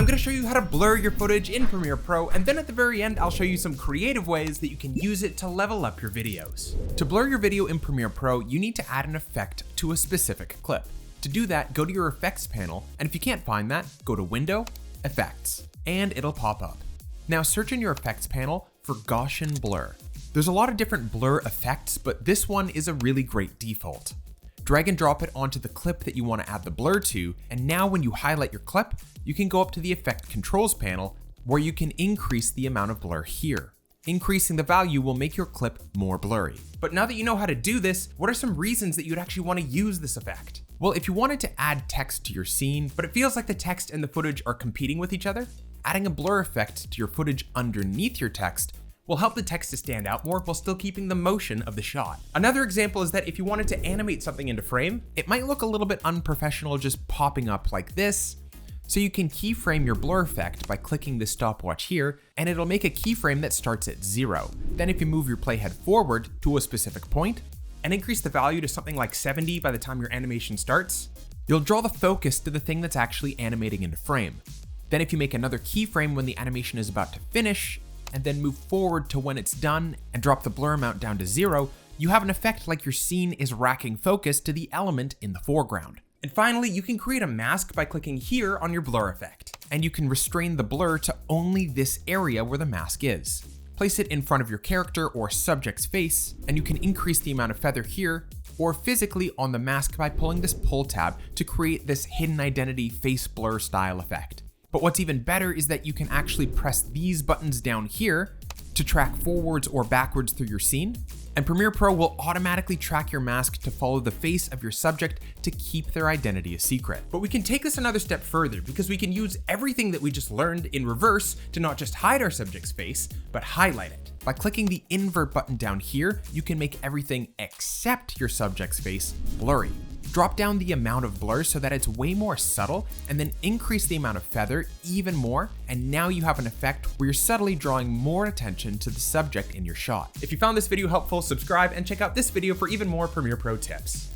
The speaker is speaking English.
I'm gonna show you how to blur your footage in Premiere Pro, and then at the very end, I'll show you some creative ways that you can use it to level up your videos. To blur your video in Premiere Pro, you need to add an effect to a specific clip. To do that, go to your effects panel, and if you can't find that, go to Window, Effects, and it'll pop up. Now search in your effects panel for Gaussian Blur. There's a lot of different blur effects, but this one is a really great default. Drag and drop it onto the clip that you want to add the blur to, and now when you highlight your clip, you can go up to the Effect Controls panel where you can increase the amount of blur here. Increasing the value will make your clip more blurry. But now that you know how to do this, what are some reasons that you'd actually want to use this effect? Well, if you wanted to add text to your scene, but it feels like the text and the footage are competing with each other, adding a blur effect to your footage underneath your text will help the text to stand out more while still keeping the motion of the shot. Another example is that if you wanted to animate something into frame, it might look a little bit unprofessional just popping up like this. So you can keyframe your blur effect by clicking this stopwatch here, and it'll make a keyframe that starts at 0. Then if you move your playhead forward to a specific point and increase the value to something like 70 by the time your animation starts, you'll draw the focus to the thing that's actually animating into frame. Then if you make another keyframe when the animation is about to finish, and then move forward to when it's done and drop the blur amount down to 0, you have an effect like your scene is racking focus to the element in the foreground. And finally, you can create a mask by clicking here on your blur effect, and you can restrain the blur to only this area where the mask is. Place it in front of your character or subject's face, and you can increase the amount of feather here, or physically on the mask by pulling this pull tab to create this hidden identity face blur style effect. But what's even better is that you can actually press these buttons down here to track forwards or backwards through your scene, and Premiere Pro will automatically track your mask to follow the face of your subject to keep their identity a secret. But we can take this another step further because we can use everything that we just learned in reverse to not just hide our subject's face, but highlight it. By clicking the invert button down here, you can make everything except your subject's face blurry. Drop down the amount of blur so that it's way more subtle, and then increase the amount of feather even more, and now you have an effect where you're subtly drawing more attention to the subject in your shot. If you found this video helpful, subscribe and check out this video for even more Premiere Pro tips.